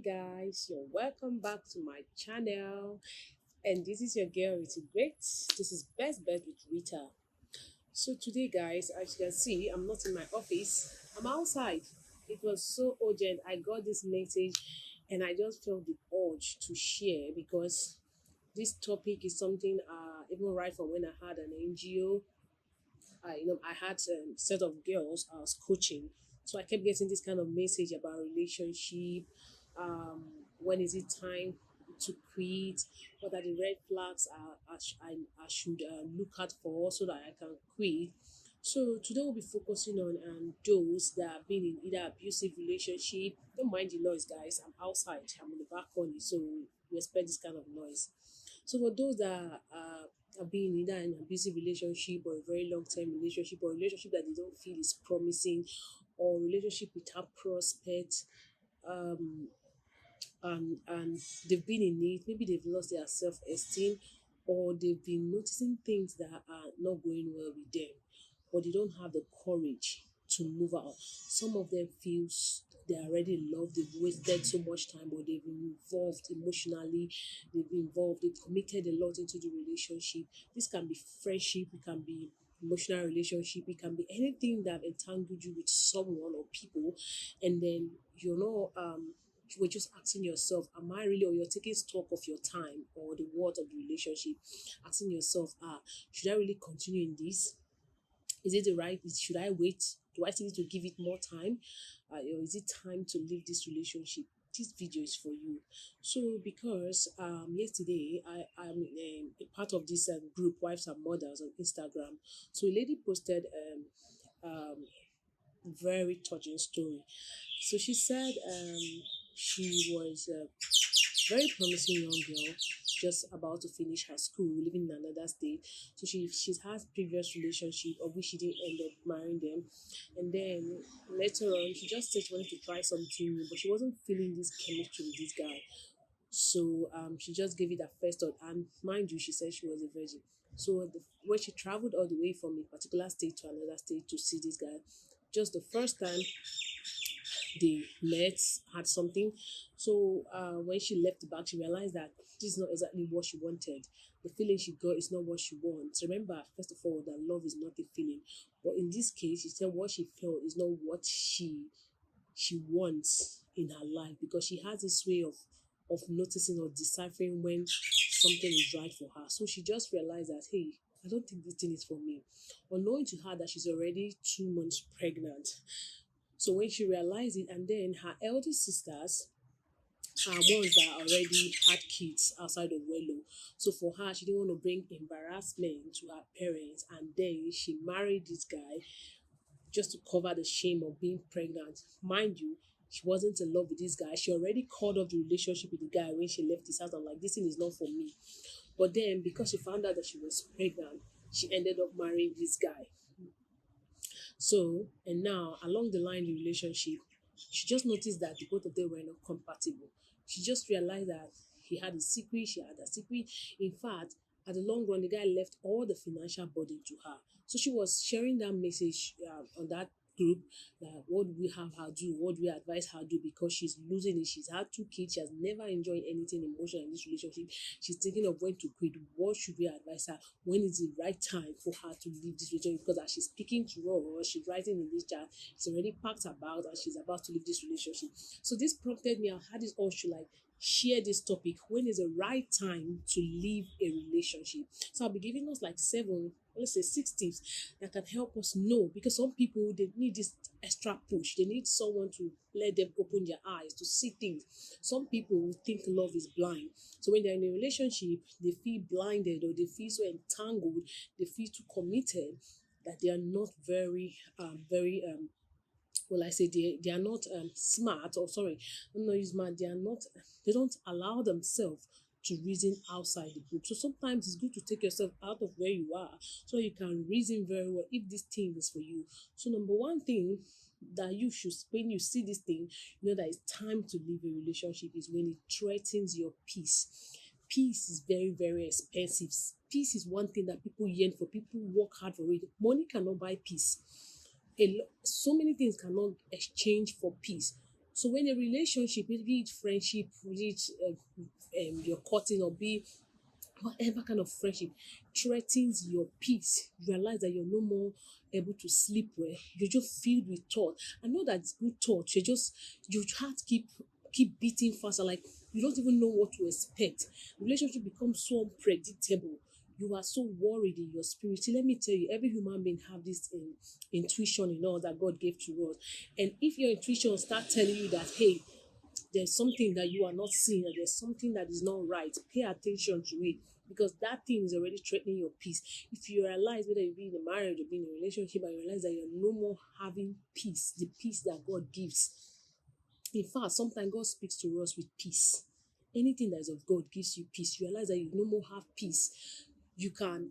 guys, you're welcome back to my channel, and this is your girl Rita Great. This is Best Bet with Rita. So today, guys, as you can see, I'm not in my office, I'm outside. It was so urgent. I got this message and I just felt the urge to share because this topic is something even right from when I had an NGO. I had a set of girls I was coaching, so I kept getting this kind of message about relationship. When is it time to quit? What are the red flags I should look out for so that I can quit? So today we'll be focusing on those that have been in either abusive relationship. Don't mind the noise, guys. I'm outside. I'm in the balcony, so we expect this kind of noise. So for those that have been either in an abusive relationship or a very long term relationship or a relationship that they don't feel is promising or relationship without prospect, um, and they've been in it, maybe they've lost their self esteem or they've been noticing things that are not going well with them, but they don't have the courage to move out. Some of them feels they are already in love, they've wasted so much time, but they've been involved emotionally, they've been involved, they've committed a lot into the relationship. This can be friendship, it can be emotional relationship, it can be anything that entangled you with someone or people, and then you were just asking yourself, am I really, or you're taking stock of your time or the worth of the relationship, asking yourself, should I really continue in this? Is it the right? Should I wait? Do I still need to give it more time? Or is it time to leave this relationship? This video is for you. So, because yesterday I'm a part of this group, Wives and Mothers on Instagram. So, a lady posted very touching story. So, she said she was very promising young girl, just about to finish her school, living in another state. So she's had previous relationship of which she didn't end up marrying them. And then later on she just said she wanted to try something new, but she wasn't feeling this chemistry with this guy. So she just gave it a first thought. And mind you, she said she was a virgin. So when she traveled all the way from a particular state to another state to see this guy, just the first time they met, had something. So when she left back, she realized that this is not exactly what she wanted. The feeling she got is not what she wants. Remember, first of all, that love is not a feeling. But in this case, she said what she felt is not what she wants in her life, because she has this way of noticing or deciphering when something is right for her. So she just realized that, hey, I don't think this thing is for me. Unknowing to her that she's already 2 months pregnant. So when she realized it, and then her elder sisters are ones that already had kids outside of Wello. So for her, she didn't want to bring embarrassment to her parents, and then she married this guy just to cover the shame of being pregnant. Mind you, she wasn't in love with this guy. She already called off the relationship with the guy when she left his house. I'm like, this thing is not for me. But then, because she found out that she was pregnant, she ended up marrying this guy. So, and now along the line, the relationship, she just noticed that the both of them were not compatible. She just realized that he had a secret, she had a secret. In fact, at the long run, the guy left all the financial burden to her. So she was sharing that message on that group, that what do we have her do, what do we advise her do, because she's losing it. She's had 2 kids, she has never enjoyed anything emotional in this relationship. She's thinking of when to quit. What should we advise her? When is the right time for her to leave this relationship? Because as she's speaking to us, she's writing in this chat, she's already packed about and she's about to leave this relationship. So this prompted me. I had this urge to like share this topic. When is the right time to leave a relationship? So I'll be giving us like seven, let's say 6 tips that can help us know, because some people they need this extra push. They need someone to let them open their eyes to see things. Some people think love is blind. So when they're in a relationship, they feel blinded or they feel so entangled, they feel too committed that they are not very well, I say they are not smart, or sorry, I'm not use smart, they are not, they don't allow themselves to reason outside the book. So sometimes it's good to take yourself out of where you are so you can reason very well if this thing is for you. So number one thing that you should, when you see this thing, you know that it's time to leave a relationship, is when it threatens your peace. Peace is very, very expensive. Peace is one thing that people yearn for, people work hard for it. Money cannot buy peace. So many things cannot exchange for peace. So when a relationship, be it friendship, be it your courting, or be whatever kind of friendship threatens your peace, you realize that you're no more able to sleep well. You're just filled with thought. I know that it's good thought. Your heart keep beating faster. Like you don't even know what to expect. Relationship becomes so unpredictable. You are so worried in your spirit. See, let me tell you, every human being have this intuition in us that God gave to us. And if your intuition start telling you that, hey, there's something that you are not seeing, or there's something that is not right, pay attention to it, because that thing is already threatening your peace. If you realize, whether you be in a marriage or be in a relationship, and you realize that you're no more having peace, the peace that God gives. In fact, sometimes God speaks to us with peace. Anything that is of God gives you peace. You realize that you no more have peace. You can't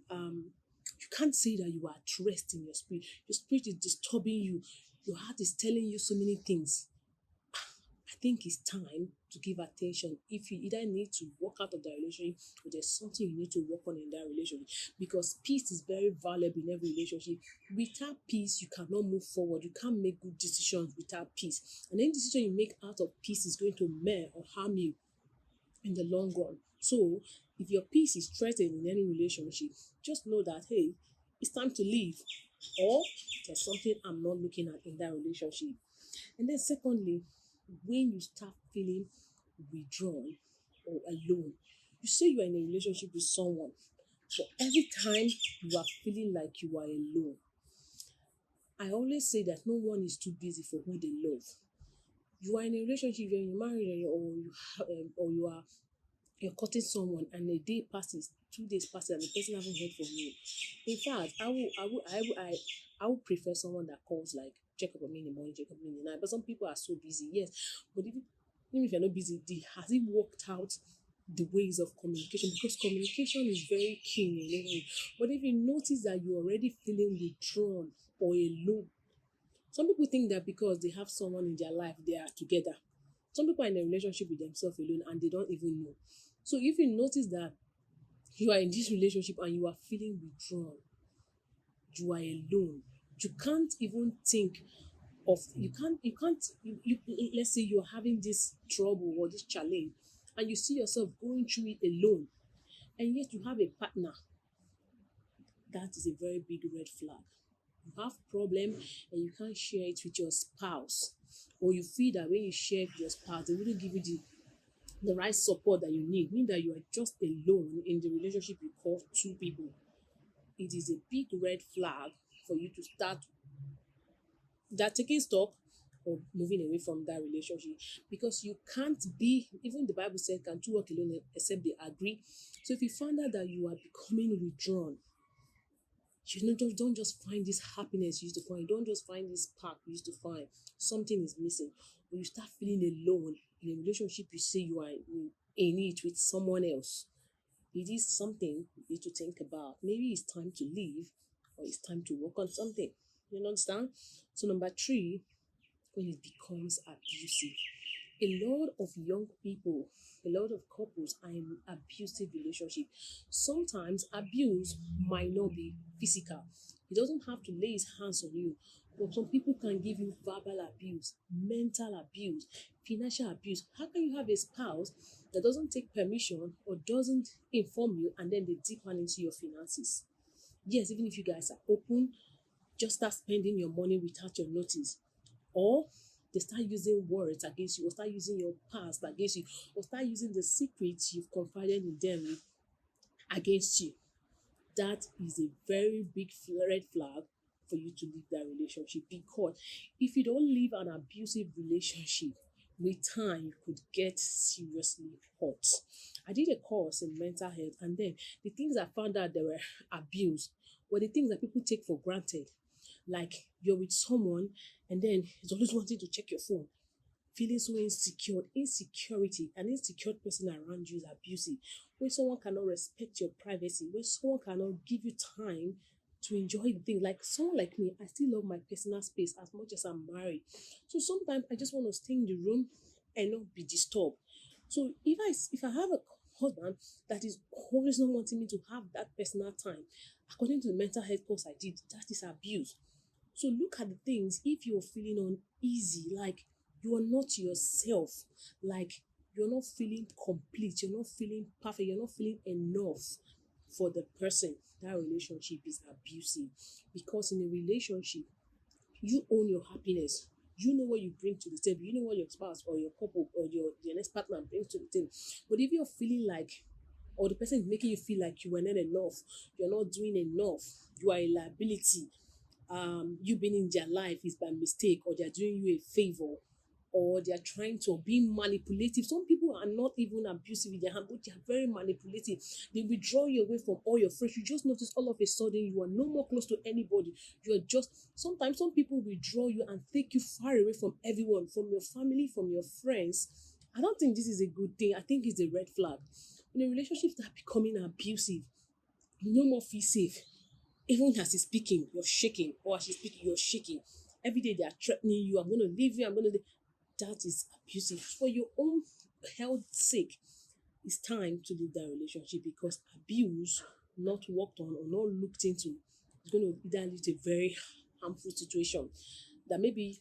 say that you are at rest in your spirit. Your spirit is disturbing you. Your heart is telling you so many things. I think it's time to give attention. If you either need to walk out of that relationship, or there's something you need to work on in that relationship, because peace is very valuable in every relationship. Without peace, you cannot move forward. You can't make good decisions without peace. And any decision you make out of peace is going to mer or harm you in the long run. So, if your peace is threatened in any relationship, just know that, hey, it's time to leave, or there's something I'm not looking at in that relationship. And then, secondly, when you start feeling withdrawn or alone, you say you are in a relationship with someone, but every time you are feeling like you are alone, I always say that no one is too busy for who they love. You are in a relationship, you're in a marriage, or you are you're cutting someone, and a day passes, 2 days passes, and the person haven't heard from you. In fact, I would prefer someone that calls, like, check up on me in the morning, check up on me in the night. But some people are so busy, yes. But even if you're not busy, has it worked out the ways of communication? Because communication is very key in a relationship. But if you notice that you're already feeling withdrawn or alone, some people think that because they have someone in their life, they are together. Some people are in a relationship with themselves alone and they don't even know. So if you notice that you are in this relationship and you are feeling withdrawn, you are alone, you can't even think of, let's say you're having this trouble or this challenge, and you see yourself going through it alone, and yet you have a partner, that is a very big red flag. You have problem and you can't share it with your spouse, or you feel that when you share it with your spouse, they wouldn't give you the right support that you need, mean that you are just alone in the relationship you call two people. It is a big red flag for you to start that taking stock or moving away from that relationship, because you can't be, even the Bible said, can two walk alone except they agree. So if you find out that you are becoming withdrawn, you know, don't just find this happiness you used to find. Don't just find this spark you used to find. Something is missing. When you start feeling alone in a relationship, you say you are in it with someone else. It is something you need to think about. Maybe it's time to leave, or it's time to work on something. You understand? So number three, when it becomes abusive. A lot of young people, a lot of couples are in abusive relationship. Sometimes abuse might not be physical. He doesn't have to lay his hands on you, but some people can give you verbal abuse, mental abuse, financial abuse. How can you have a spouse that doesn't take permission or doesn't inform you, and then they dip into your finances? Yes, even if you guys are open, just start spending your money without your notice, or they start using words against you, or start using your past against you, or start using the secrets you've confided in them with against you. That is a very big red flag for you to leave that relationship, because if you don't leave an abusive relationship, with time you could get seriously hurt. I did a course in mental health, and then the things I found out they were abuse were the things that people take for granted. Like, you're with someone and then he's always wanting to check your phone, feeling so insecure. Insecurity, an insecure person around you is abusive. When someone cannot respect your privacy, when someone cannot give you time to enjoy the thing. Like someone like me, I still love my personal space as much as I'm married. So sometimes I just want to stay in the room and not be disturbed. So if I have a husband that is always not wanting me to have that personal time, according to the mental health course I did, that is abuse. So look at the things. If you're feeling uneasy, like You are not yourself. Like, you're not feeling complete, you're not feeling perfect, you're not feeling enough for the person. That relationship is abusive, because in a relationship, you own your happiness. You know what you bring to the table. You know what your spouse or your couple or your next partner brings to the table. But if you're feeling like, or the person is making you feel like you are not enough, you're not doing enough, you are a liability, you being in their life is by mistake, or they're doing you a favor, or they're trying to be manipulative. Some people are not even abusive with their hand, but they're very manipulative. They withdraw you away from all your friends. You just notice all of a sudden you are no more close to anybody. You're just, sometimes some people withdraw you and take you far away from everyone, from your family, from your friends. I don't think this is a good thing. I think it's a red flag. When a relationship start becoming abusive, you no more feel safe. Even as he's speaking, you're shaking, or as she's speaking, you're shaking. Every day they are threatening you. I'm going to leave you. I'm going to. That is abusive. For your own health sake, it's time to leave that relationship, because abuse not worked on or not looked into is going to either lead to a very harmful situation that maybe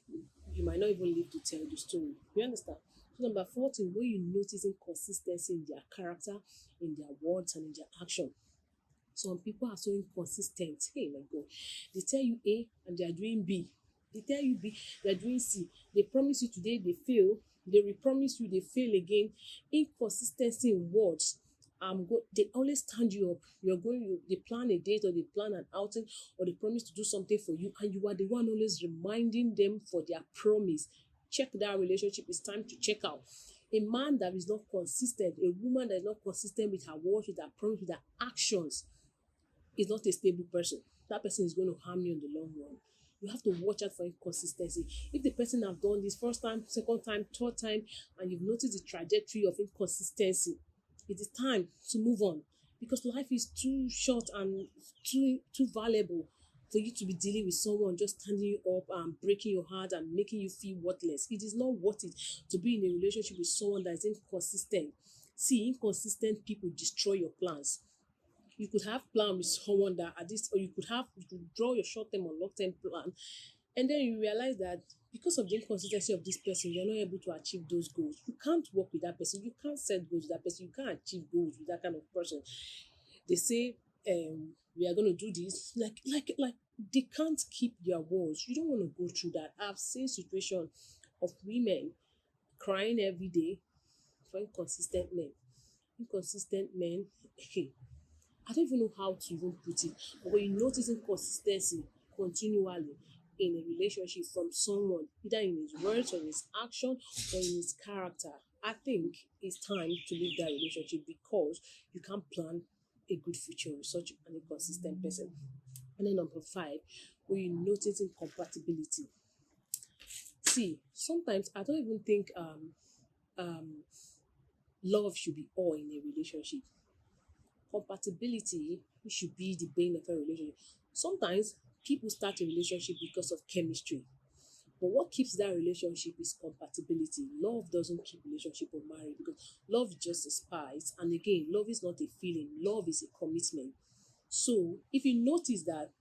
you might not even live to tell the story. You understand? So number 14, when you notice inconsistency in their character, in their words, and in their action. Some people are so inconsistent. Hey my God. They tell you A and they are doing B. They tell you B, they're doing C. They promise you today, they fail. They promise you, they fail again. Inconsistency in words. They always stand you up. They plan a date, or they plan an outing, or they promise to do something for you, and you are the one always reminding them for their promise. Check that relationship. It's time to check out. A man that is not consistent, a woman that is not consistent with her words, with her promise, with her actions, is not a stable person. That person is going to harm you in the long run. You have to watch out for inconsistency. If the person have done this first time, second time, third time, and you've noticed the trajectory of inconsistency, it is time to move on, because life is too short and too valuable for you to be dealing with someone just standing you up and breaking your heart and making you feel worthless. It is not worth it to be in a relationship with someone that is inconsistent. See, inconsistent people destroy your plans. You could have plan with someone that at this, or you could draw your short-term or long-term plan, and then you realize that because of the inconsistency of this person, you're not able to achieve those goals. You can't work with that person, you can't set goals with that person, you can't achieve goals with that kind of person. They say, we are going to do this, like they can't keep their words. You don't want to go through that. I've seen situation of women crying every day for inconsistent men. Inconsistent men, I don't even know how to even put it. But when you notice inconsistency continually in a relationship from someone, either in his words or in his action or in his character, I think it's time to leave that relationship, because you can't plan a good future with such an inconsistent person. And then number 5, when you notice incompatibility. See, sometimes I don't even think um love should be all in a relationship. Compatibility should be the bane of a relationship. Sometimes people start a relationship because of chemistry, but what keeps that relationship is compatibility. Love doesn't keep relationship or marriage, because love is just a spice. And again, love is not a feeling, love is a commitment. So if you notice that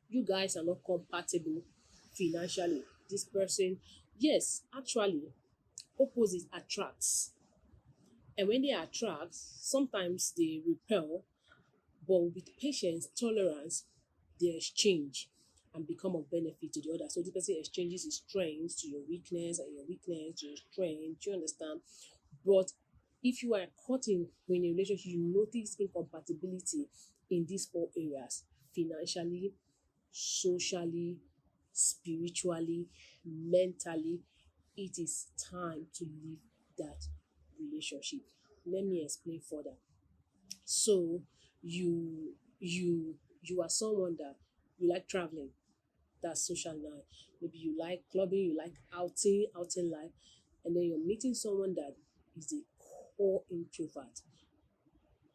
you guys are not compatible financially, this person, yes, actually, opposite attracts. And when they attract, sometimes they repel. But with patience, tolerance, they exchange and become of benefit to the other. So the person exchanges his strength to your weakness, and your weakness to your strength. Do you understand? But if you are caught in a relationship, you notice incompatibility in these 4 areas: financially, socially, spiritually, mentally. It is time to leave that relationship. Let me explain further. So you are someone that you like traveling, that's social now. Maybe you like clubbing, you like outing life, and then you're meeting someone that is a core introvert.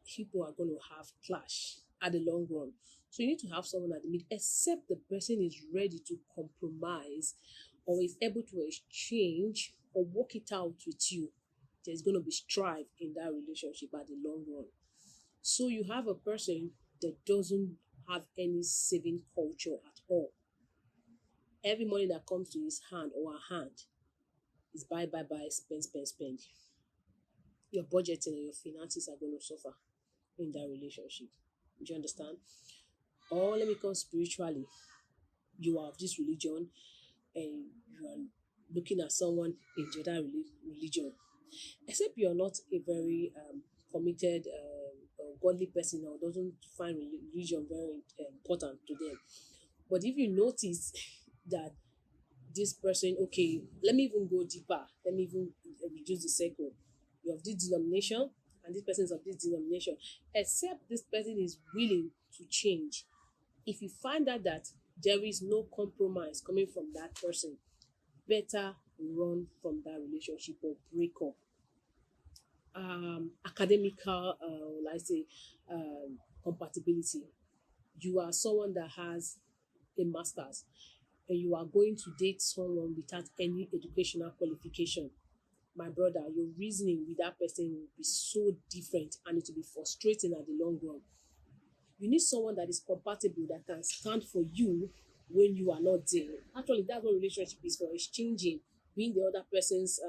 People are going to have clash at the long run. So you need to have someone at the mid, except the person is ready to compromise or is able to exchange or work it out with you. There's going to be strife in that relationship at the long run. So you have a person that doesn't have any saving culture at all. Every money that comes to his hand or her hand, It's buy, spend. Your budgeting and your finances are going to suffer in that relationship. Do you understand? Or let me come spiritually. You are of this religion and you are looking at someone in the other religion, except you're not a very committed or godly person or doesn't find religion very important to them. But if you notice that this person, okay, let me even go deeper, let me even reduce the circle. You're of this denomination and this person is of this denomination, except this person is willing to change. If you find out that there is no compromise coming from that person, better run from that relationship or break up. Academical, let's say, compatibility. You are someone that has a master's and you are going to date someone without any educational qualification. My brother, your reasoning with that person will be so different and it will be frustrating at the long run. You need someone that is compatible, that can stand for you when you are not there. Actually, that's what relationship is for, exchanging, being the other person's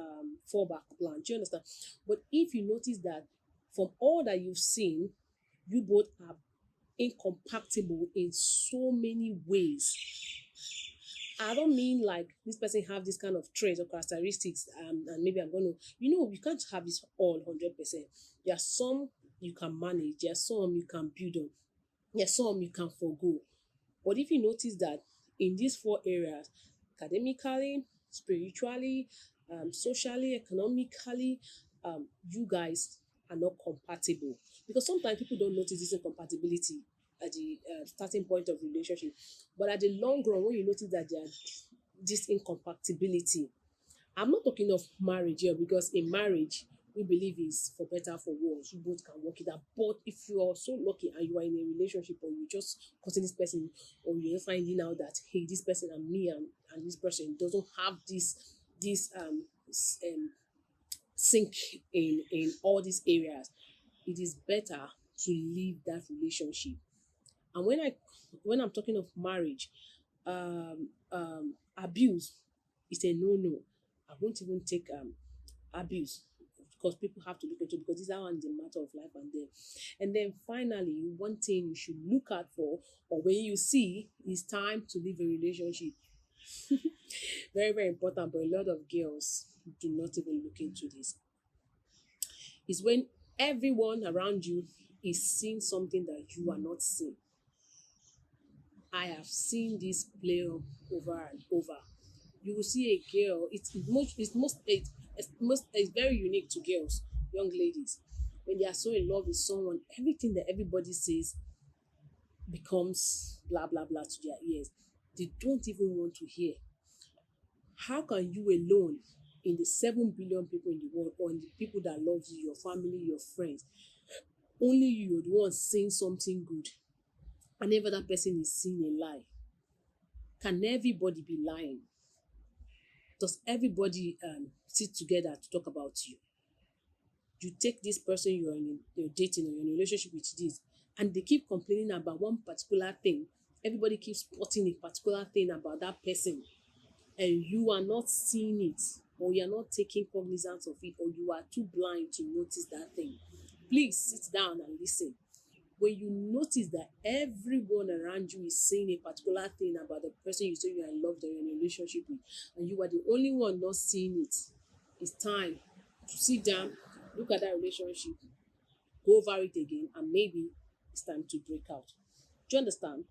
fallback plan. Do you understand? But if you notice that from all that you've seen, you both are incompatible in so many ways. I don't mean like this person have this kind of traits or characteristics, and maybe I'm gonna, you can't have this all 100%. There are some you can manage, there are some you can build on, there's some you can forego. But if you notice that in these four areas, academically, spiritually, socially, economically, you guys are not compatible. Because sometimes people don't notice this incompatibility at the starting point of relationship. But at the long run, when you notice that there are this incompatibility, I'm not talking of marriage here, because in marriage, we believe is for better, for worse. You both can work it out. But if you are so lucky and you are in a relationship, or you just cutting this person, or you're finding out that hey, this person and me and this person doesn't have this sync in all these areas, it is better to leave that relationship. And when I'm talking of marriage, abuse is a no. I won't even take abuse, because people have to look into, because these are one the matter of life and death. And then finally, one thing you should look out for, or when you see it's time to leave a relationship, very, very important, but a lot of girls do not even look into this, is when everyone around you is seeing something that you are not seeing. I have seen this play over and over. You will see a girl, it's very unique to girls, young ladies. When they are so in love with someone, everything that everybody says becomes blah blah blah to their ears. They don't even want to hear. How can you alone, in the 7 billion people in the world, or in the people that love you, your family, your friends, only you're the one saying something good, and every other person is seeing a lie? Can everybody be lying? Does everybody sit together to talk about you? You take this person you're dating, or you're in a relationship with this, and they keep complaining about one particular thing. Everybody keeps spotting a particular thing about that person, and you are not seeing it, or you are not taking cognizance of it, or you are too blind to notice that thing. Please sit down and listen. When you notice that everyone around you is saying a particular thing about the person you say you are in love, that you're in a relationship with, and you are the only one not seeing it, it's time to sit down, look at that relationship, go over it again, and maybe it's time to break out. Do you understand?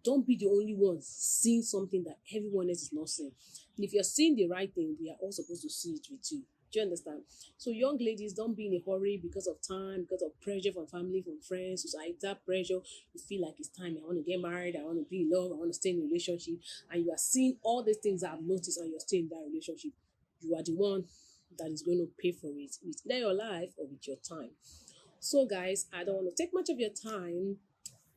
Don't be the only one seeing something that everyone else is not seeing. And if you're seeing the right thing, we are all supposed to see it with you. Do you understand? So young ladies, don't be in a hurry because of time, because of pressure from family, from friends, societal pressure. You feel like it's time. I want to get married. I want to be in love. I want to stay in a relationship. And you are seeing all these things I've noticed, and you're still in that relationship. You are the one that is going to pay for it with either your life or with your time. So guys, I don't want to take much of your time.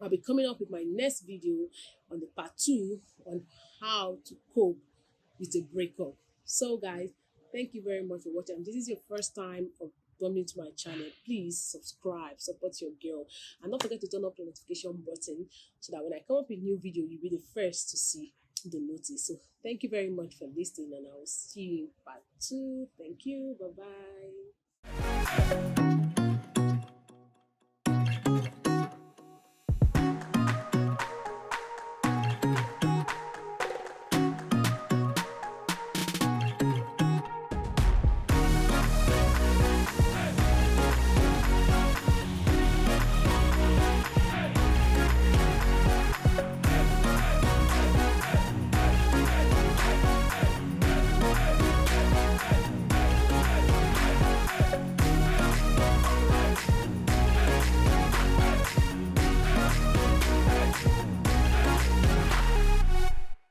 I'll be coming up with my next video on the part 2 on how to cope with a breakup. So guys, thank you very much for watching. If this is your first time of coming to my channel, please subscribe, support your girl, and don't forget to turn up the notification button so that when I come up with new video, you'll be the first to see. the notice. So thank you very much for listening, and I will see you in part two. Thank you. Bye bye.